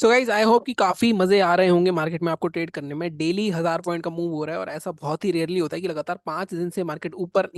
So guys I hope कि काफी मजे आ रहे होंगे मार्केट में आपको ट्रेड करने में। डेली 1000 पॉइंट का मूव हो रहा है और ऐसा बहुत ही रेयरली होता है कि लगातार 5 दिन से मार्केट ऊपर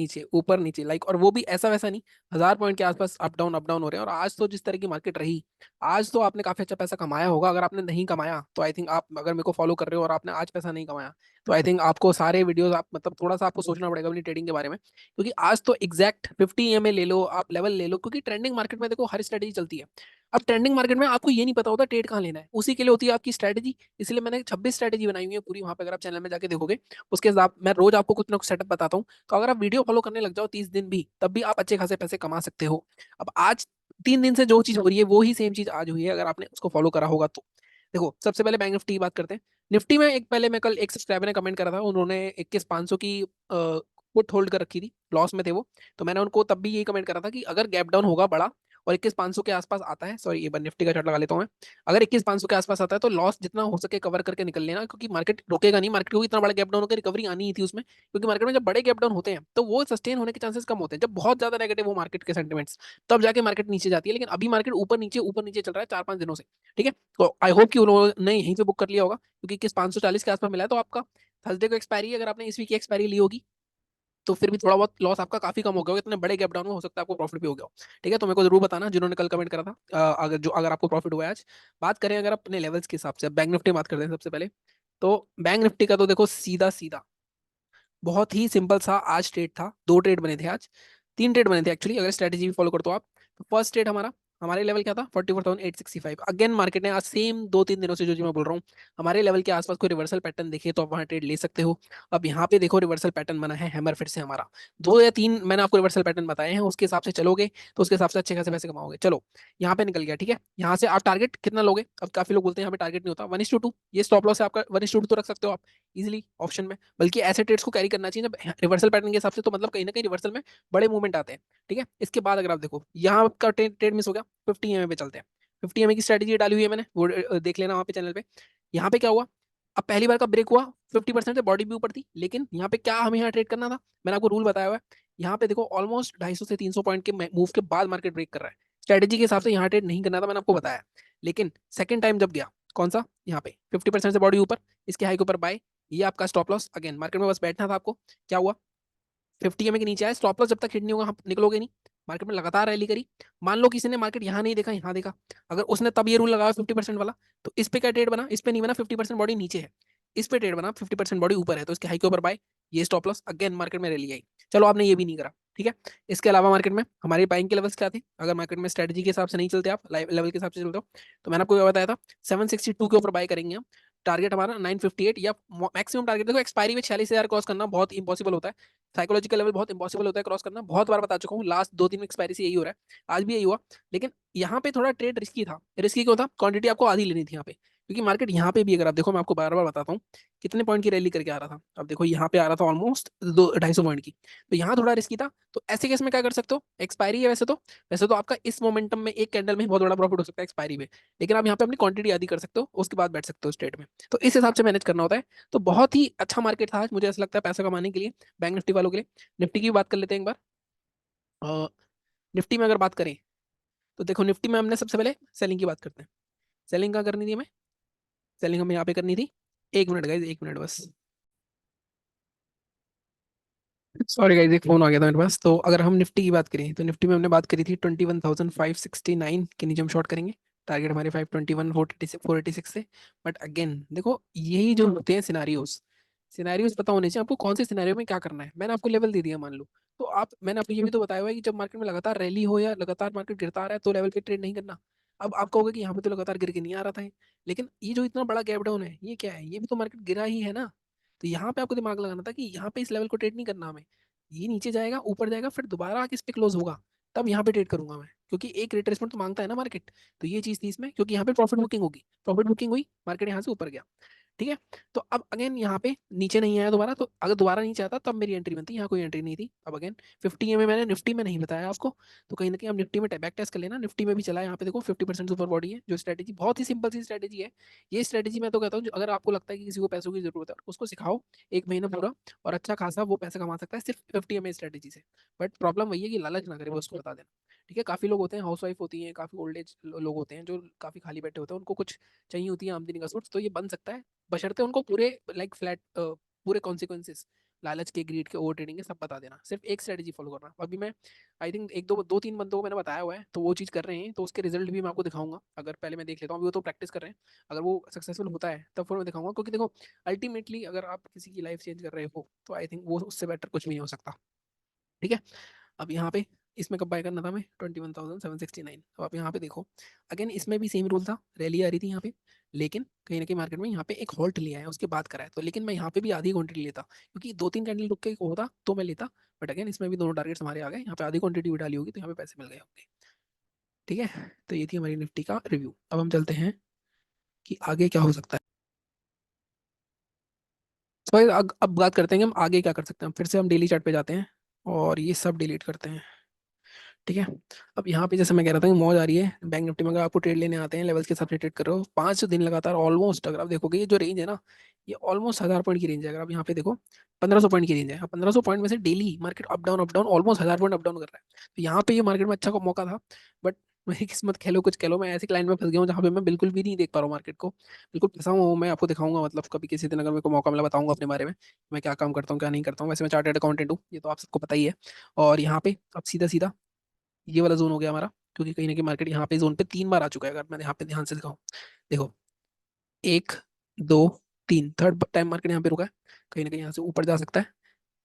नीचे लाइक, और वो भी ऐसा वैसा नहीं। 1000 पॉइंट के आसपास अप डाउन हो रहे हैं। और आज तो जिस तरह की मार्केट रही, आज तो आपने काफी अच्छा पैसा कमाया होगा। अगर आपने नहीं कमाया तो आई थिंक आप अगर मेरे को फॉलो कर रहे हो और आपने आज पैसा नहीं कमाया, तो आई थिंक आपको सारे वीडियोस आप मतलब थोड़ा सा आपको सोचना पड़ेगा अपनी ट्रेडिंग के बारे में, क्योंकि आज तो एग्जैक्ट 50 EMA ले लो, आप लेवल ले लो, क्योंकि ट्रेंडिंग मार्केट में देखो हर स्ट्रेटेजी चलती है। अब ट्रेंडिंग मार्केट में आपको ये नहीं पता होता ट्रेड कहाँ लेना है, उसी के लिए होती है आपकी स्ट्रैटेजी। इसलिए मैंने 26 स्ट्रैटेजी बनाई हुई है पूरी, वहां पे अगर आप चैनल में जाके देखोगे उसके साथ मैं रोज आपको कुछ ना कुछ सेटअप बताता हूँ। तो अगर आप वीडियो फॉलो करने लग जाओ 30 दिन भी, तब भी आप अच्छे खासे पैसे कमा सकते हो। अब आज 3 दिन से जो चीज हो रही है वो ही सेम चीज आज हुई है, अगर आपने उसको फॉलो करा होगा तो। देखो, सबसे पहले बैंक निफ्टी की बात करते हैं। निफ्टी में एक पहले मैं कल एक सब्सक्राइबर ने कमेंट करा था, उन्होंने 21,500 की पुट होल्ड कर रखी थी, लॉस में थे वो। तो मैंने उनको तब भी यही कमेंट करा था कि अगर गैप डाउन होगा बड़ा और 21,500 के आसपास आता है, सॉरी ये बार निफ्टी का चार्ट लगा लेता हूँ मैं। अगर 21,500 के आसपास आता है तो लॉस जितना हो सके कवर करके निकल लेना, क्योंकि मार्केट रुकेगा नहीं। मार्केट को इतना बड़ा गैप डाउन होकर रिकवरी आनी ही थी उसमें, क्योंकि मार्केट में जब बड़े गैप डाउन होते हैं तो वो सस्टेन होने के चांसेस कम होते हैं। जब बहुत ज्यादा नेगेटिव हो मार्केट के सेंटिमेंट्स, तब जाके मार्केट नीचे जाती है। लेकिन अभी मार्केट ऊपर नीचे चल रहा है 4-5 दिनों से। ठीक है, तो आई होप कि उन्होंने यहीं से बुक कर लिया होगा, क्योंकि 21,540 के आसपास मिला है। तो आपका थर्सडे को एक्सपायरी है, अगर आपने इस वीक की एक्सपायरी ली होगी तो फिर भी थोड़ा बहुत लॉस आपका काफी कम हो गया होगा। इतने बड़े गैप डाउन में हो सकता है आपको प्रॉफिट भी हो गया हो। ठीक है, तो मेरे को जरूर बताना जिन्होंने कल कमेंट करा था, अगर आपको प्रॉफिट हुआ है आज। बात करें अगर अपने लेवल्स के हिसाब से, बैंक निफ्टी बात करते हैं सबसे पहले। तो बैंक निफ्टी का तो देखो सीधा सीधा बहुत ही सिंपल सा आज ट्रेड था। दो ट्रेड बने थे आज, तीन ट्रेड बने थे एक्चुअली, अगर स्ट्रेटेजी भी फॉलो करते हो आप। तो फर्स्ट ट्रेड हमारे लेवल क्या था, 44,865। अगेन मार्केट ने आज सेम 2-3 दिनों से जो मैं बोल रहा हूँ, हमारे लेवल के आसपास कोई रिवर्सल पैटर्न देखे तो आप वहां ट्रेड ले सकते हो। अब यहाँ पे देखो रिवर्सल पैटर्न बना है हैमर फिर से हमारा। 2 या 3 मैंने आपको रिवर्सल पैटर्न बताए हैं, उसके हिसाब से चलोगे तो उसके हिसाब से अच्छे खासे पैसे कमाओगे। चलो, यहाँ पे निकल गया। ठीक है, यहाँ से आप टारगेट कितना लोगे। अब काफी लोग बोलते हैं यहाँ पे टारगेट नहीं होता, 1:2। ये स्टॉप लॉस है आपका, 1:2 तो रख सकते हो आप इजिली ऑप्शन में। बल्कि ऐसे ट्रेड्स को कैरी करना चाहिए जब रिवर्सल पैटर्न के हिसाब से, तो मतलब कहीं ना कहीं रिवर्सल में बड़े मूवमेंट आते हैं। ठीक है, इसके बाद अगर आप देखो यहाँ का ट्रेड ट्रेड मिस हो गया। 50 EMA पे चलते हैं। 50 EMA की स्ट्रेटेजी डाली हुई है मैंने, वो देख लेना वहाँ पे चैनल पे। यहाँ पे क्या हुआ, अब पहली बार का ब्रेक हुआ 50% से, बॉडी भी ऊपर थी। लेकिन यहाँ पे क्या हमें यहाँ ट्रेड करना था, मैंने आपको रूल बताया हुआ है। यहाँ पे देखो ऑलमोस्ट 250 से 300 पॉइंट के मूव के बाद मार्केट ब्रेक कर रहा है। स्ट्रेटेजी के हिसाब से यहाँ ट्रेड नहीं करना था, मैंने आपको बताया। लेकिन सेकंड टाइम जब गया, कौन सा, यहाँ पे 50% से बॉडी ऊपर, इसके हाई के ऊपर बाय, ये आपका स्टॉप लॉस। अगेन मार्केट में बस बैठना था आपको। क्या हुआ, 50 EMA के नीचे आए, स्टॉप लॉस जब तक हिट नहीं होगा आप निकलोगे नहीं। मार्केट में लगातार रैली करी। मान लो किसी ने मार्केट यहाँ नहीं देखा यहाँ देखा, अगर उसने तब ये रूल लगाया 50% वाला, तो इस पे क्या ट्रेड बना, इस पे नहीं बना। 50% बॉडी नीचे है, इस पे ट्रेड बना 50% बॉडी ऊपर है, तो इसके हाई के ऊपर बाय, ये स्टॉप लॉस। अगेन मार्केट में रैली आई। चलो, आपने ये भी नहीं करा। ठीक है, इसके अलावा मार्केट में हमारे बाइंग के लेवल्स क्या थे, अगर मार्केट में स्ट्रेटजी के हिसाब से नहीं चलते, आप लेवल के हिसाब से चलते हो, तो मैंने आपको क्या बताया था, 762 के ऊपर बाय करेंगे हम। टारगेट हमारा 958, या मैक्सिमम टारगेट देखो एक्सपायरी में 46,000 क्रॉस करना बहुत इंपॉसिबल होता है। साइकोलॉजिकल लेवल बहुत इंपॉसिबल होता है क्रॉस करना, बहुत बार बता चुका हूँ, लास्ट 2-3 एक्सपायरी से यही हो रहा है, आज भी यही हुआ। लेकिन यहाँ पे थोड़ा ट्रेड रिस्की था। रिस्की क्यों था, क्वांटिटी आपको आधी लेनी थी यहाँ पे, क्योंकि मार्केट यहाँ पे भी अगर आप देखो, मैं आपको बार बार बताता हूँ कितने पॉइंट की रैली करके आ रहा था। अब देखो यहाँ पे आ रहा था ऑलमोस्ट 250 पॉइंट की, तो यहाँ थोड़ा रिस्की था। तो ऐसे केस में क्या कर सकते हो, एक्सपायरी है वैसे तो आपका इस मोमेंटम में एक कैंडल में ही बहुत बड़ा प्रॉफिट हो सकता है एक्सपायरी में। लेकिन आप यहाँ पे अपनी क्वांटिटी आधी कर सकते हो, उसके बाद बैठ सकते हो स्ट्रेट में। तो इस हिसाब से मैनेज करना होता है। तो बहुत ही अच्छा मार्केट था आज, मुझे ऐसा लगता है पैसा कमाने के लिए, बैंक निफ्टी वालों के लिए। निफ्टी की भी बात कर लेते हैं एक बार। अ, निफ्टी में अगर बात करें तो देखो, निफ्टी में हमने सबसे पहले सेलिंग की बात करते हैं। सेलिंग कहाँ करनी थी हमें, सेलिंग हमें यहाँ पे करनी थी। 1 मिनट गाइज, 1 मिनट बस, सॉरी गाइज, एक फोन आ गया था मेरे पास। तो अगर हम निफ्टी की बात करें तो निफ्टी में हमने बात करी थी 21,569 के नीचे हम शॉर्ट करेंगे। टारगेट हमारे 521, 486 से। बट अगेन देखो, यही जो होते हैं सिनारियोज, सिनारियोज पता होने चाहिए आपको कौन से सिनारियो में क्या करना है। मैंने आपको लेवल दे दिया मान लो, तो आप, मैंने आपको ये भी तो बताया हुआ है कि जब मार्केट में लगातार रैली हो या लगातार मार्केट गिरता आ रहा है तो लेवल पे ट्रेड नहीं करना। अब आप कहोगे कि यहाँ पे तो लगातार गिर के नहीं आ रहा था, लेकिन ये जो इतना बड़ा गैप डाउन है ये क्या है, ये भी तो मार्केट गिरा ही है ना। तो यहाँ पे आपको दिमाग लगाना था कि यहाँ पे इस लेवल को ट्रेड नहीं करना हमें। ये नीचे जाएगा, ऊपर जाएगा, फिर दोबारा आके इस पे क्लोज होगा, तब यहाँ पे ट्रेड करूंगा मैं, क्योंकि एक रिट्रेसमेंट तो मांगता है ना मार्केट। तो ये चीज थी इसमें, क्योंकि यहाँ पे प्रॉफिट बुकिंग होगी, प्रॉफिट बुकिंग हुई, मार्केट यहाँ से ऊपर गया। ठीक है, तो अब अगेन यहाँ पे नीचे नहीं आया दोबारा, तो अगर दोबारा नीचे आता तब मेरी एंट्री बनती, यहाँ कोई एंट्री नहीं थी। अब अगेन 50 EMA मैंने निफ्टी में नहीं बताया आपको, तो कहीं ना कहीं आप निफ्टी में बैक टेस्ट कर लेना। निफ्टी में भी चला, यहाँ पे देखो 50% सुपर बॉडी है। जो स्ट्रेटेजी बहुत ही सिंपल सी स्ट्रेटेजी है, ये स्ट्रेटेजी मैं तो कहता हूँ, अगर आपको लगता है कि किसी को पैसों की जरूरत है उसको सिखाओ 1 महीना पूरा, और अच्छा खासा वो पैसा कमा सकता है सिर्फ 50 EMA स्ट्रेटेजी से। बट प्रॉब्लम वही है कि लालच ना करे, वो उसको बता देना। ठीक है, काफ़ी लोग होते हैं, हाउस वाइफ होती हैं, काफ़ी ओल्ड एज लोग होते हैं जो काफ़ी खाली बैठे होते हैं, उनको कुछ चाहिए होती है आमदनी का सोर्स, तो ये बन सकता है, बशर्ते उनको पूरे लाइक फ्लैट पूरे कॉन्सिक्वेंसेस, लालच के, ग्रीड के, ओवर ट्रेडिंग के सब बता देना, सिर्फ एक स्ट्रेटजी फॉलो करना। अभी मैं आई थिंक एक दो दो तीन बंदों को मैंने बताया हुआ है, तो वो चीज़ कर रहे हैं, तो उसके रिजल्ट भी मैं आपको दिखाऊंगा। अगर पहले मैं देख लेता हूँ, अभी वो तो प्रैक्टिस कर रहे हैं, अगर वो सक्सेसफुल होता है तब फिर मैं दिखाऊंगा, क्योंकि देखो अल्टीमेटली अगर आप किसी की लाइफ चेंज कर रहे हो तो आई थिंक वो उससे बेटर कुछ भी नहीं हो सकता। ठीक है, अब यहाँ पे इसमें कब बाय करना था, मैं 21,769। अब आप यहाँ पे देखो, अगेन इसमें भी सेम रूल था, रैली आ रही थी यहाँ पे, लेकिन कहीं ना कहीं मार्केट में यहाँ पे एक हॉल्ट लिया है, उसके बाद करा है, तो लेकिन मैं यहाँ पे भी आधी क्वांटिटी लेता, क्योंकि दो तीन कैंडल रुक के होता तो मैं लेता, बट अगेन इसमें भी दोनों टारगेट्स हमारे आ गए, यहाँ पे आधी क्वांटिटी भी डाली होगी तो यहाँ पे पैसे मिल गए होंगे। ठीक है, तो ये थी हमारी निफ्टी का रिव्यू। अब हम चलते हैं कि आगे क्या हो सकता है। तो भाई अब बात करते हैं कि हम आगे क्या कर सकते हैं। फिर से हम डेली चार्ट पे जाते हैं और ये सब डिलीट करते हैं। ठीक है, अब यहाँ पे जैसे मैं कह रहा था कि मौज आ रही है बैंक निफ्टी में, अगर आपको ट्रेड लेने आते हैं, लेवल्स के हिसाब से ट्रेड कर रहे हो, 5 दिन लगातार ऑलमोस्ट, अगर आप देखोगे ये जो रेंज है ना, ये ऑलमोस्ट 1000 पॉइंट की रेंज है। अगर आप यहाँ पे देखो 1500 पॉइंट की रेंज है, अब 1500 पॉइंट में से daily market up down almost 1000 point up down कर रहा है, तो यहाँ पे ये मार्केट में अच्छा को मौका था, बट मेरी किस्मत खेलो कुछ कह लो, मैं ऐसे क्लाइंट में फंस गया हूँ जहाँ पे मैं बिल्कुल भी नहीं देख पा रहा हूँ मार्केट को, बिल्कुल फंसा हुआ हूँ। मैं आपको दिखाऊंगा, मतलब कभी किसी दिन अगर मेरे को मौका मिला बताऊंगा अपने बारे में, मैं क्या काम करता हूँ क्या नहीं करता हूँ। वैसे मैं चार्टर्ड अकाउंटेंट हूँ, ये तो आप सबको पता ही है। और यहाँ पे अब सीधा सीधा ये वाला जोन हो गया हमारा, क्योंकि कहीं ना कहीं मार्केट यहाँ पे जोन पे 3 बार आ चुका है, अगर मैं यहाँ पे ध्यान से दिखाऊं, देखो 1 2 3, थर्ड टाइम मार्केट यहाँ पे रुका है, कहीं ना कहीं यहाँ से ऊपर जा सकता है।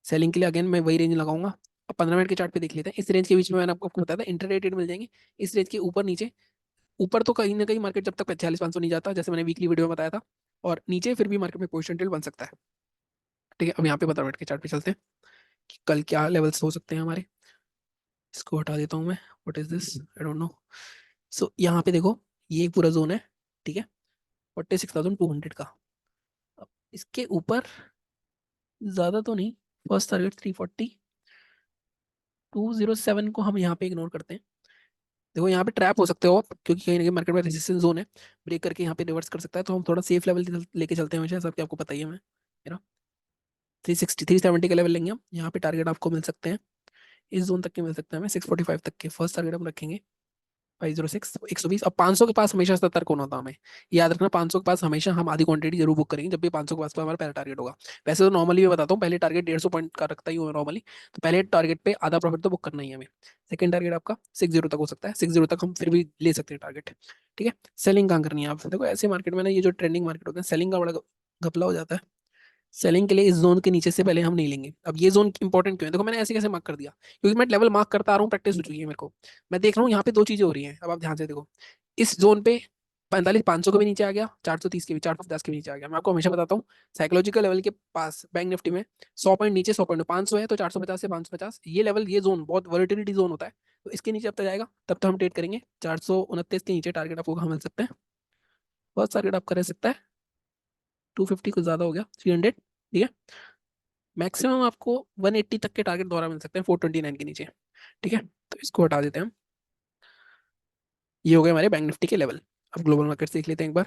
सेलिंग के लिए अगेन मैं वही रेंज लगाऊंगा। अब 15 मिनट के चार्ट पे देख लेते हैं, इस रेंज के बीच में मैंने आपको बताया था इंटरडे ट्रेड मिल जाएंगे, इस रेंज के ऊपर नीचे, ऊपर तो कहीं ना कहीं मार्केट जब तक 46,500 नहीं जाता, जैसे मैंने वीकली वीडियो में बताया था, और नीचे फिर भी मार्केट में पोजिशन ट्रेड बन सकता है। ठीक है, अब यहाँ पे 15 मिनट के चार्ट पे चलते हैं कि कल क्या लेवल्स हो सकते हैं हमारे। इसको हटा देता हूँ मैं, what is this, I don't know. So यहाँ पे देखो, ये पूरा जोन है, ठीक है, 46,200 का। अब इसके ऊपर ज्यादा तो नहीं, फर्स्ट टारगेट 340,207 को हम यहाँ पे इग्नोर करते हैं। देखो यहाँ पे ट्रैप हो सकते हो आप, क्योंकि कहीं ना कहीं मार्केट में रेजिस्टेंस जोन है, ब्रेक करके यहाँ पे रिवर्स कर सकता है, तो हम थोड़ा सेफ लेवल लेके चलते हैं हमेशा, सबके आपको पता ही है। मैं मेरा 360 370 का लेवल लेंगे हम, यहाँ पे टारगेट आपको मिल सकते हैं, इस जोन तक के मिल सकते हैं हमें, 645 तक के फर्स्ट टारगेट हम रखेंगे। 506 120। अब 500 के पास हमेशा सतर्क होना था हमें, याद रखना 500 के पास हमेशा हम आधी क्वांटिटी जरूर बुक करेंगे, जब भी 500 के पास हमारा पहला टारगेट होगा। वैसे तो नॉर्मली मैं बताता हूँ, पहले टारगेट 150 पॉइंट का रखता ही हूँ नॉर्मली, तो पहले टारगेट पे आधा प्रॉफिट तो बुक करना ही है हमें। सेकंड टारगेट आपका 60 तक हो सकता है, 60 तक हम फिर भी ले सकते हैं टारगेट। ठीक है, सेलिंग कहाँ करनी है आप देखो, ऐसे मार्केट में ना, ये जो ट्रेंडिंग मार्केट होते हैं, सेलिंग का बड़ा घपला हो जाता है। सेलिंग के लिए इस जोन के नीचे से पहले हम नहीं लेंगे। अब ये जोन इंपॉर्टेंट क्यों है, देखो मैंने ऐसे कैसे मार्क कर दिया, क्योंकि मैं लेवल मार्क करता आ रहा हूँ, प्रैक्टिस हो चुकी है मेरे को। मैं देख रहा हूँ यहाँ पे दो चीजें हो रही हैं, अब आप ध्यान से देखो, इस जोन पे 45 500 के भी नीचे आ गया, 430 के भी, 450 के भी नीचे आ गया। मैं आपको हमेशा बताता हूँ, साइकोलॉजिकल लेवल के पास बैंक निफ्टी में 100 पॉइंट नीचे, 100 पॉइंट 500 है, तो 450 से 550 ये लेवल, ये जोन बहुत वॉलेटिलिटी जोन होता है, तो इसके नीचे अब तक जाएगा तब तो हम ट्रेड करेंगे। 429 के नीचे टारगेट आपको कहाँ मिल सकते हैं, फर्स्ट टारगेट आपका रह सकता है 250, कुछ ज्यादा हो गया 300। ठीक है, मैक्सिमम आपको 180 तक के टारगेट दोबारा मिल सकते हैं 429 के नीचे। ठीक है, तो इसको हटा देते हैं हम। ये हो गए हमारे बैंक निफ्टी के लेवल। अब ग्लोबल मार्केट देख लेते हैं एक बार।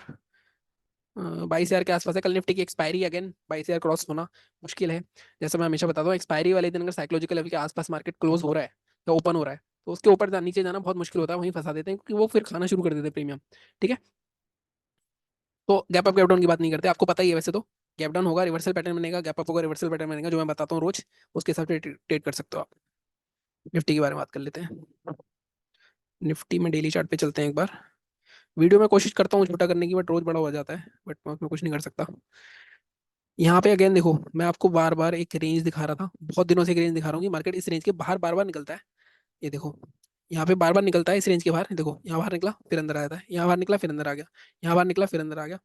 22,000 के आसपास है, कल निफ्टी की एक्सपायरी, अगेन 22,000 क्रॉस होना मुश्किल है। जैसे मैं हमेशा बताता हूँ, एक्सपायरी वाले दिन अगर साइकोलॉजिकल लेवल के आसपास मार्केट क्लोज हो रहा है या ओपन हो रहा है, तो उसके ऊपर नीचे जाना बहुत मुश्किल होता है, वहीं फंसा देते हैं, क्योंकि वो फिर खाना शुरू कर देते हैं प्रीमियम। ठीक है, तो गैप अप गैप डाउन की बात नहीं करते, आपको पता ही है वैसे तो। गैप डाउन होगा रिवर्सल पैटर्न बनेगा, गैप अप होगा रिवर्सल पैटर्न बनेगा, जो मैं बताता हूँ रोज, उसके हिसाब से ट्रेड कर सकते हो आप। निफ्टी के बारे में बात कर लेते हैं। निफ्टी में डेली चार्ट पे चलते हैं एक बार। वीडियो में कोशिश करता हूँ छोटा करने की, बट रोज बड़ा हो जाता है, बट मैं उसमें कुछ नहीं कर सकता। यहाँ पे अगेन देखो, मैं आपको बार बार एक रेंज दिखा रहा था, बहुत दिनों से एक रेंज दिखा रहा हूँ कि मार्केट इस रेंज के बाहर बार बार निकलता है। ये देखो, यहाँ पे बार बार निकलता है इस रेंज के बाहर, देखो यहाँ बाहर निकला फिर अंदर आया था, यहाँ बाहर निकला फिर अंदर आ गया, यहाँ बाहर निकला फिर अंदर आ गया,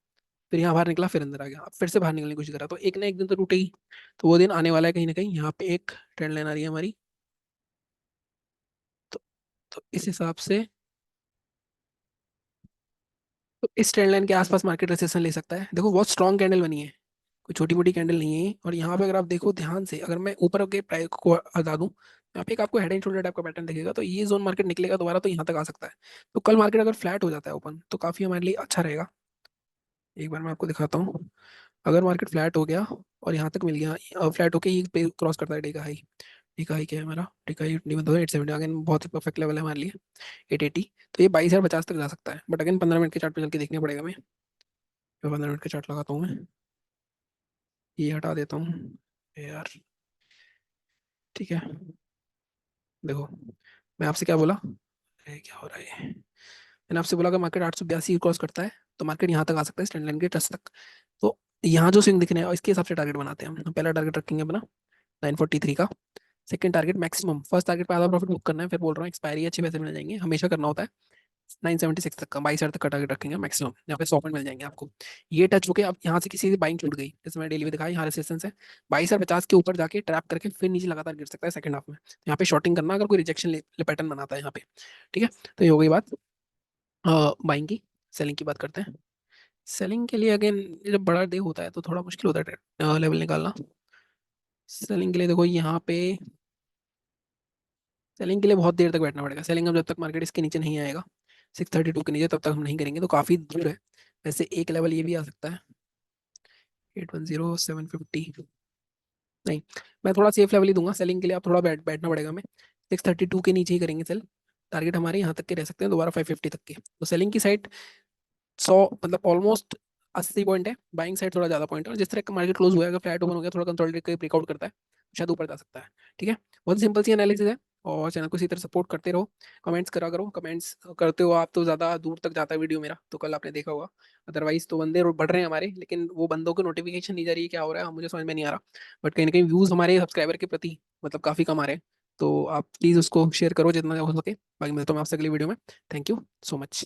फिर यहाँ बाहर निकला फिर अंदर आ गया, अब फिर से बाहर निकलने की कोशिश करा, तो एक ना एक दिन तो टूटेगी। तो वो दिन आने वाला है कहीं ना कहीं। यहाँ पे एक ट्रेंड लाइन आ रही है हमारी, तो, तो इस हिसाब से, तो इस ट्रेंड लाइन के आसपास मार्केट रेसेशन ले सकता है। देखो बहुत स्ट्रॉन्ग कैंडल बनी है, कोई छोटी मोटी कैंडल नहीं है ये। और यहाँ पे अगर आप देखो ध्यान से, अगर मैं ऊपर के प्राइस को हटा दूं, यहाँ पे एक आपको हेड एंड शोल्डर टाइप का पैटर्न दिखेगा, तो ये जोन मार्केट निकलेगा दोबारा तो यहाँ तक आ सकता है। तो कल मार्केट अगर फ्लैट हो जाता है ओपन, तो काफी हमारे लिए अच्छा रहेगा। एक बार मैं आपको दिखाता हूँ, अगर मार्केट फ्लैट हो गया और यहाँ तक मिल गया, फ्लैट होके ये पे क्रॉस करता है डे का हाई, टिकाई क्या है हमारा, टिकाई नहीं मतलब 870 अगेन बहुत ही परफेक्ट लेवल है हमारे लिए। 880, तो ये 22,050 तक जा सकता है, बट अगेन 15 मिनट के चार्ट पे चल के देखना पड़ेगा हमें। 15 मिनट का चार्ट लगाता हूँ मैं, ये हटा देता हूँ। ये यार, ठीक है। देखो, मैं आपसे क्या बोला, अरे क्या हो रहा है मैंने आपसे बोला कि मार्केट 882 क्रॉस करता है तो मार्केट यहाँ तक आ सकता है, स्टैंड लाइन के टच तक। तो यहाँ जो स्विंग दिखने हैं इसके हिसाब से टारगेट बनाते हैं हम। पहला टारगेट रखेंगे अपना 943 का। Second target maximum, first target पे आधा प्रॉफिट बुक करना है, फिर बोल रहा हूँ एक्सपायरी अच्छे पैसे मिल जाएंगे, हमेशा करना होता है। 976 तक का, 22,000 तक का टारगेट रखेंगे मैक्सिमम, यहाँ पे 100 पॉइंट मिल जाएंगे आपको। ये टच होके अब यहाँ से किसी की बाइंग छूट गई, जैसे मैं डेली में दिखाया, यहाँ रेसिस्टेंस है। 22,050 के ऊपर जाके ट्रैप करके फिर नीचे लगातार गिर सकता है सेकंड हाफ में, तो यहाँ पे शॉर्टिंग करना अगर कोई रिजेक्शन पैटर्न बनाता है यहाँ पे। ठीक है, तो ये हो गई बात बाइंग की। सेलिंग की बात करते हैं। सेलिंग के लिए अगेन, जब बड़ा डे होता है तो थोड़ा मुश्किल होता है लेवल निकालना। सेलिंग के लिए देखो यहाँ पे, सेलिंग के लिए बहुत देर तक बैठना पड़ेगा। सेलिंग हम जब तक मार्केट इसके नीचे नहीं आएगा, 632 के नीचे, तब तक हम नहीं करेंगे, तो काफ़ी दूर है। वैसे एक लेवल ये भी आ सकता है, 810 750। नहीं, मैं थोड़ा सेफ लेवल ही दूंगा सेलिंग के लिए, आप थोड़ा बैठना पड़ेगा हमें। 632 के नीचे ही करेंगे सेल। टारगेट हमारे यहाँ तक के रह सकते हैं दोबारा 550 तक के, तो सेलिंग की साइड 100 मतलब ऑलमोस्ट 80 पॉइंट है, बाइंग साइड थोड़ा ज्यादा पॉइंट है, और जिस तरह का मार्केट क्लोज हुआ है, अगर फ्लैट ओपन हो गया, थोड़ा कंसोलिडेट करके ब्रेकआउट करता है, शायद ऊपर जा सकता है। ठीक है, बहुत सिंपल सी एनालिसिस है। और चैनल को इसी तरह सपोर्ट करते रहो, कमेंट्स करा करो, कमेंट्स करते हो आप तो ज़्यादा दूर तक जाता है वीडियो मेरा, तो कल आपने देखा होगा। अदरवाइज तो बंदे बढ़ रहे हैं हमारे, लेकिन वो बंदों को नोटिफिकेशन नहीं जा रही है, क्या हो रहा है मुझे समझ में नहीं आ रहा। बट कहीं ना कहीं व्यूज़ हमारे सब्सक्राइबर के प्रति मतलब काफ़ी कम आ रहे हैं। तो आप प्लीज़ उसको शेयर करो जितना हो सके। बाकी मिलता हूँ मैं आपसे अगली वीडियो में। Thank you so much.